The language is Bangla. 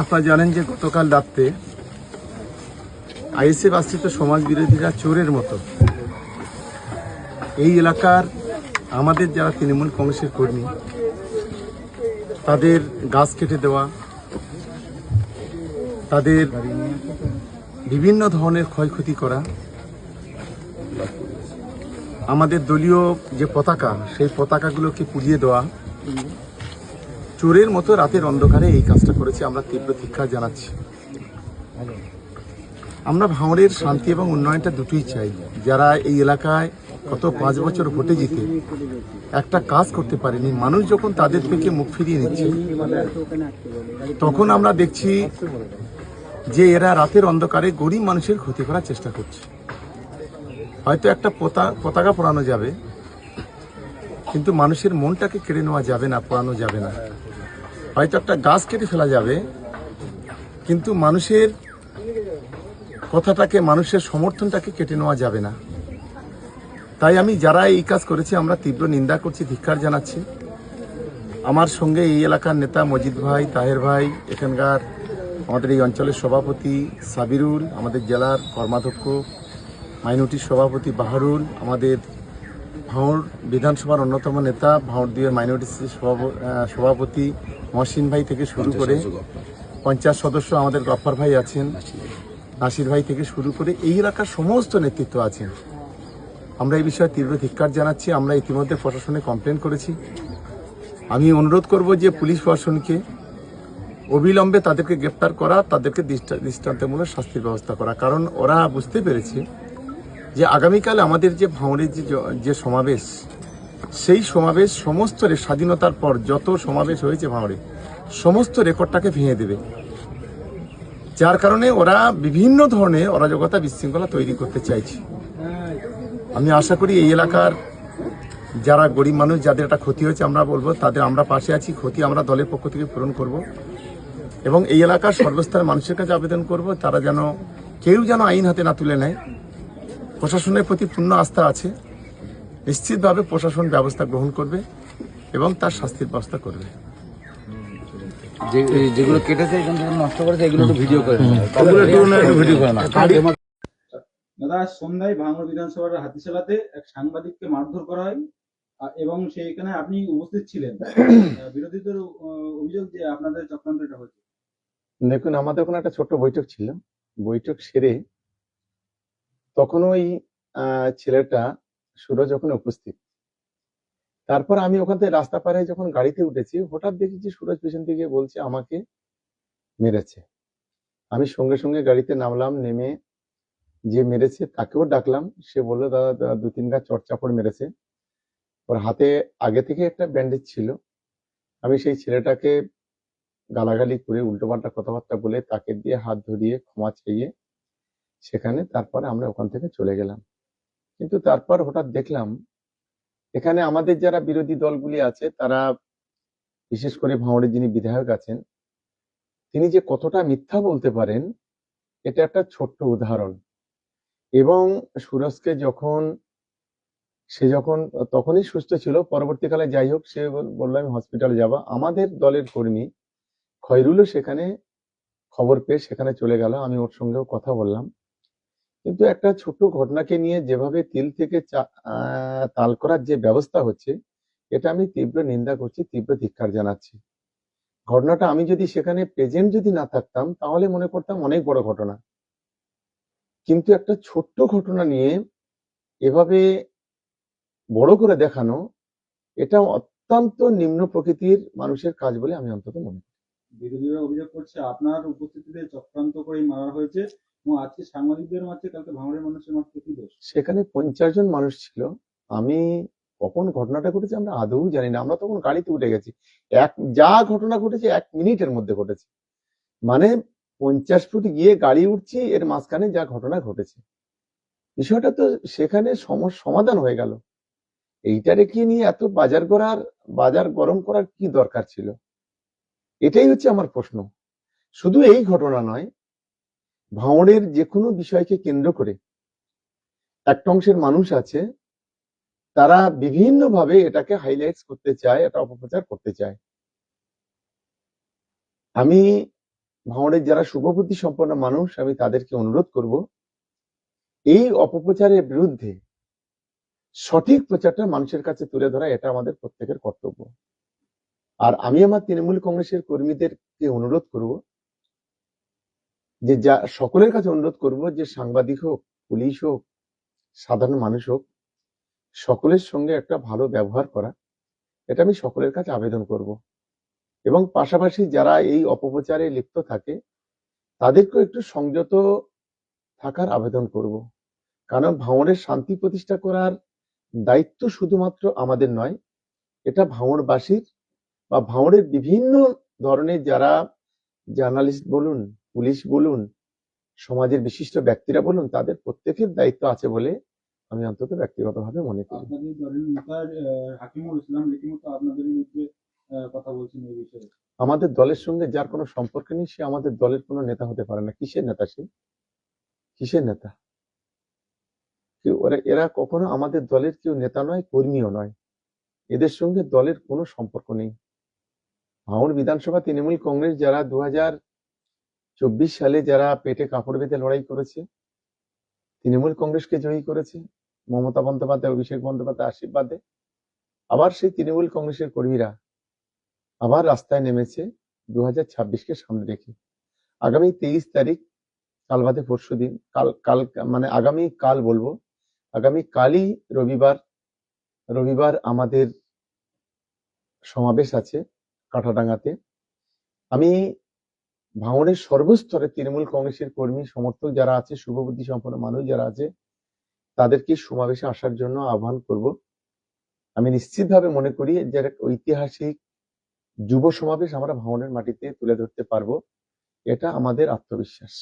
আপনারা জানেন যে গতকাল রাত্রে আইএসএফ আশ্রিত সমাজ বিরোধীরা চোরের মতো এই এলাকার আমাদের যারা তৃণমূল কংগ্রেসের কর্মী তাদের গাছ কেটে দেওয়া, তাদের বিভিন্ন ধরনের ক্ষয়ক্ষতি করা, আমাদের দলীয় যে পতাকা সেই পতাকাগুলোকে পুড়িয়ে দেওয়া, চোরের মতো রাতের অন্ধকারে এই কাজটা করেছে। আমরা তীব্র ধিক্কার জানাচ্ছি। আমরা ভাঙড়ের শান্তি এবং উন্নয়নটা দুটোই চাই। যারা এই এলাকায় গত 5 বছর ভোটে জিতে একটা কাজ করতে পারেনি, মানুষ যখন তাদের থেকে মুখ ফিরিয়ে নিচ্ছে, তখন আমরা দেখছি যে এরা রাতের অন্ধকারে গরিব মানুষের ক্ষতি করার চেষ্টা করছে। হয়তো একটা পতাকা পোড়ানো যাবে, কিন্তু মানুষের মনটাকে কেড়ে নেওয়া যাবে না, পোড়ানো যাবে না। হয়তো একটা গাছ কেটে ফেলা যাবে, কিন্তু মানুষের কথাটাকে, মানুষের সমর্থনটাকে কেটে নেওয়া যাবে না। তাই আমি যারা এই কাজ করেছে আমরা তীব্র নিন্দা করছি, ধিক্কার জানাচ্ছি। আমার সঙ্গে এই এলাকার নেতা মজিদ ভাই, তাহের ভাই, এখানকার আমাদের এই অঞ্চলের সভাপতি সাবিরুল, আমাদের জেলার কর্মাধ্যক্ষ মাইনরিটির সভাপতি বাহারুল, আমাদের ভাঙড় বিধানসভার অন্যতম নেতা ভাঙড় 2 মাইনরিটির সভাপতি মহসিন ভাই থেকে শুরু করে পঞ্চায়েত সদস্য আমাদের গফফার ভাই আছেন, নাসির ভাই থেকে শুরু করে এই এলাকার সমস্ত নেতৃত্ব আছেন। আমরা এই বিষয়ে তীব্র ধিক্কার জানাচ্ছি। আমরা ইতিমধ্যে প্রশাসনে কমপ্লেন করেছি। আমি অনুরোধ করব যে পুলিশ প্রশাসনকে অবিলম্বে তাদেরকে গ্রেপ্তার করা, তাদেরকে দৃষ্টান্তমূলক শাস্তির ব্যবস্থা করা। কারণ ওরা বুঝতে পেরেছে যে আগামীকাল আমাদের যে ভাঙড়ের যে সমাবেশ, সেই সমাবেশ সমস্ত স্বাধীনতার পর যত সমাবেশ হয়েছে ভাঙড়ে সমস্ত রেকর্ডটাকে ভেঙে দেবে। যার কারণে ওরা বিভিন্ন ধরনের অরাজকতা, বিশৃঙ্খলা তৈরি করতে চাইছে। আমি আশা করি এই এলাকার যারা গরিব মানুষ, যাদের একটা ক্ষতি হয়েছে, আমরা বলবো তাদের আমরা পাশে আছি। ক্ষতি আমরা দলের পক্ষ থেকে পূরণ করব এবং এই এলাকার সর্বস্তরের মানুষের কাছে আবেদন করব তারা যেন কেউ যেন আইন হাতে না তুলে নেয়। প্রশাসনের প্রতি পূর্ণ আস্থা আছে, নিশ্চিতভাবে প্রশাসন ব্যবস্থা গ্রহণ করবে এবং তার শাস্তির ব্যবস্থা করবে। যেগুলো কেটেছে, নষ্ট করেছে, এগুলো একটু ভিডিও করে দাদা, সন্ধ্যায় ভাঙড় বিধানসভার হাতিশালাতে এক সাংবাদিককে মারধর করা হয় এবং সেইখানে আপনি উপস্থিত ছিলেন। বিরোধীদের অভিযোগ যে আপনাদের চক্রান্তটা হয়েছে। দেখুন, আমাদের ওখানে একটা ছোট্ট বৈঠক ছিল। বৈঠক সেরে তখন ওই ছেলেটা সুরজ ওখানে উপস্থিত। তারপর আমি ওখান থেকে রাস্তা পারে যখন গাড়িতে উঠেছি, হঠাৎ দেখেছি সুরজ পেছন থেকে বলছে আমাকে মেরেছে। আমি সঙ্গে সঙ্গে গাড়িতে নামলাম, নেমে যে মেরেছে তাকেও ডাকলাম। সে বললো দাদা 2-3 গা চট চাপড় মেরেছে। ওর হাতে আগে থেকে একটা ব্যান্ডেজ ছিল। আমি সেই ছেলেটাকে গালাগালি করে উল্টোপাল্টা কথাবার্তা বলে তাকে দিয়ে হাত ধরিয়ে ক্ষমা চেয়ে সেখানে তারপর আমরা ওখান থেকে চলে গেলাম। কিন্তু তারপর হঠাৎ দেখলাম এখানে আমাদের যারা বিরোধী দলগুলি আছে, তারা বিশেষ করে ভাঙড়ের যিনি বিধায়ক আছেন, তিনি যে কতটা মিথ্যা বলতে পারেন এটা একটা ছোট্ট উদাহরণ। এবং সুরজকে সে যখন তখনই সুস্থ ছিল, পরবর্তীকালে যাই হোক সে বললো আমি হসপিটালে যাব। আমাদের দলের কর্মী খয়রুলও সেখানে খবর পেয়ে সেখানে চলে গেল। আমি ওর সঙ্গেও কথা বললাম। কিন্তু একটা ছোট্ট ঘটনাকে নিয়ে যেভাবে তিল থেকে তাল করার যে ব্যবস্থা হচ্ছে, এটা আমি তীব্র নিন্দা করছি, তীব্র ধিক্কার জানাচ্ছি। ঘটনাটা আমি যদি সেখানে প্রেজেন্ট যদি না থাকতাম তাহলে মনে করতাম অনেক বড় ঘটনা, কিন্তু একটা ছোট্ট ঘটনা নিয়ে এভাবে বড় করে দেখানো, এটা অত্যন্ত নিম্ন প্রকৃতির মানুষের কাজ বলে আমি অন্তত মনে করি। বিরোধীরা অভিযোগ করছে আপনার উপস্থিতিতে চক্রান্ত করে মারা হয়েছে এবং আজকে সাংবাদিকদের মাঝে কালকে ভাঙড়ের মানুষের মাঝে কি দোষ? সেখানে 50 জন মানুষ ছিল। আমি কখন ঘটনাটা ঘটেছে আমরা আদৌ জানি না। আমরা তখন গাড়িতে উঠে গেছি। যা ঘটনা ঘটেছে 1 মিনিটের মধ্যে ঘটেছে। মানে 50 ফুট গিয়ে গাড়ি উঠছি, এর মাঝখানে যা ঘটনা ঘটেছে, বিষয়টা তো সেখানে সমাধান হয়ে গেল। এইটা রেখে নিয়ে এত বাজার গরম করার কি দরকার ছিল? এটাই হচ্ছে আমার প্রশ্ন। শুধু এই ঘটনা নয়, ভাঙড়ের যে কোনো বিষয়কে কেন্দ্র করে একটা অংশের মানুষ আছে, তারা বিভিন্নভাবে এটাকে হাইলাইট করতে চায়, এটা অপপ্রচার করতে চায়। আমি ভাঙড়ের যারা শুভবুদ্ধি সম্পন্ন মানুষ, আমি তাদেরকে অনুরোধ করব, এই অপপ্রচারের বিরুদ্ধে সঠিক প্রচারটা মানুষের কাছে তুলে ধরা, এটা আমাদের প্রত্যেকের কর্তব্য। আর আমি আমার তৃণমূল কংগ্রেসের কর্মীদেরকে অনুরোধ করব, যে সকলের কাছে অনুরোধ করব, যে সাংবাদিক হোক, পুলিশ হোক, সাধারণ মানুষ হোক, সকলের সঙ্গে একটা ভালো ব্যবহার করা, এটা আমি সকলের কাছে আবেদন করব। এবং পাশাপাশি যারা এই অপপ্রচারে লিপ্ত থাকে তাদেরকেও একটু সংযত থাকার আবেদন করব। কারণ ভাঙড়ের শান্তি প্রতিষ্ঠা করার দায়িত্ব শুধুমাত্র আমাদের নয়, এটা ভাঙড়বাসীর বা ভাঙড়ের বিভিন্ন ধরনের যারা জার্নালিস্ট বলুন, পুলিশ বলুন, সমাজের বিশিষ্ট ব্যক্তিরা বলুন, তাদের প্রত্যেকের দায়িত্ব আছে বলে আমি অন্তত ব্যক্তিগতভাবে মনে করি। আপনাদের দলের নেতা হাকিমুল ইসলাম রীতিমতো আপনাদের বিরুদ্ধে কথা বলছেন এই বিষয়ে। আমাদের দলের সঙ্গে যার কোনো সম্পর্ক নেই, সে আমাদের দলের কোনো নেতা হতে পারে না। কিসের নেতা সে? কিসের নেতা? এরা কখনো আমাদের দলের কেউ নেতা নয়, কর্মীও নয়। এদের সঙ্গে দলের কোনো সম্পর্ক নেই। ভাঙড় বিধানসভা তৃণমূল কংগ্রেস যারা 2024 সালে যারা পেটে কাপড় বেঁধে লড়াই করেছে, তৃণমূল কংগ্রেসকে জয়ী করেছে, মমতা বন্দ্যোপাধ্যায়, অভিষেক বন্দ্যোপাধ্যায় আশীর্বাদে, আবার সেই তৃণমূল কংগ্রেসের কর্মীরা আবার রাস্তায় নেমেছে 2026কে সামনে রেখে। আগামী 23 তারিখ, কাল বাদে পরশু দিন, কাল মানে আগামী কাল বলবো, আগামী কালই রবিবার আমাদের সমাবেশ আছে কাঠাডাঙ্গাতে। আমি ভাঙড়ের সর্বস্তরে তৃণমূল কংগ্রেসের কর্মী সমর্থক যারা আছে, শুভবুদ্ধি সম্পন্ন মানুষ যারা আছে, তাদেরকে সমাবেশে আসার জন্য আহ্বান করব। আমি নিশ্চিতভাবে মনে করি যে একটা ঐতিহাসিক যুব সমাবেশ আমরা ভাঙড়ের মাটিতে তুলে ধরতে পারবো, এটা আমাদের আত্মবিশ্বাস।